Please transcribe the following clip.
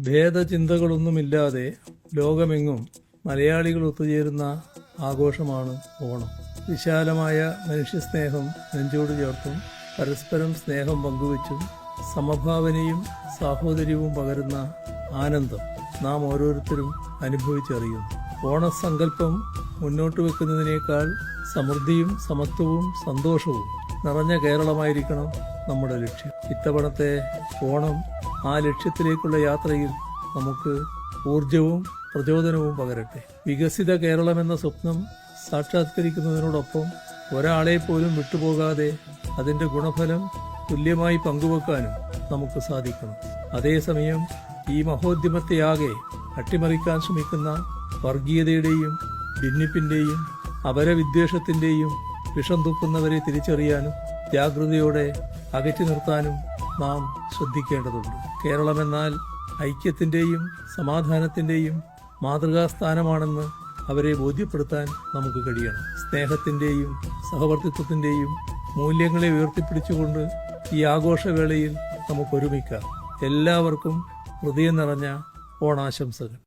ഭേദചിന്തകളൊന്നുമില്ലാതെ ലോകമെങ്ങും മലയാളികൾ ഒത്തുചേരുന്ന ആഘോഷമാണ് ഓണം. വിശാലമായ മനുഷ്യസ്നേഹം നെഞ്ചോട് ചേർത്തും പരസ്പരം സ്നേഹം പങ്കുവച്ചും സമഭാവനയും സാഹോദര്യവും പകരുന്ന ആനന്ദം നാം ഓരോരുത്തരും അനുഭവിച്ചറിയുന്നു. ഓണസങ്കല്പം മുന്നോട്ട് വെക്കുന്നതിനേക്കാൾ സമൃദ്ധിയും സമത്വവും സന്തോഷവും നിറഞ്ഞ കേരളമായിരിക്കണം നമ്മുടെ ലക്ഷ്യം. ഇത്തവണത്തെ ഓണം ആ ലക്ഷ്യത്തിലേക്കുള്ള യാത്രയിൽ നമുക്ക് ഊർജവും പ്രചോദനവും പകരട്ടെ. വികസിത കേരളമെന്ന സ്വപ്നം സാക്ഷാത്കരിക്കുന്നതിനോടൊപ്പം ഒരാളെ പോലും വിട്ടുപോകാതെ അതിൻ്റെ ഗുണഫലം തുല്യമായി പങ്കുവെക്കാനും നമുക്ക് സാധിക്കണം. അതേസമയം ഈ മഹോദ്യമത്തെയാകെ അട്ടിമറിക്കാൻ ശ്രമിക്കുന്ന വർഗീയതയുടെയും ഭിന്നിപ്പിന്റെയും അപരവിദ്വേഷത്തിന്റെയും വിഷം തുപ്പുന്നവരെ തിരിച്ചറിയാനും ജാഗ്രതയോടെ അകറ്റി നിർത്താനും നാം ശ്രദ്ധിക്കേണ്ടതുണ്ട്. കേരളമെന്നാൽ ഐക്യത്തിന്റെയും സമാധാനത്തിന്റെയും മാതൃകാസ്ഥാനമാണെന്ന് അവരെ ബോധ്യപ്പെടുത്താൻ നമുക്ക് കഴിയണം. സ്നേഹത്തിന്റെയും സഹവർത്തിത്വത്തിന്റെയും മൂല്യങ്ങളെ ഉയർത്തിപ്പിടിച്ചുകൊണ്ട് ഈ ആഘോഷവേളയിൽ നമുക്കൊരുമിക്കാം. എല്ലാവർക്കും ഹൃദയം നിറഞ്ഞ ഓണാശംസകൾ.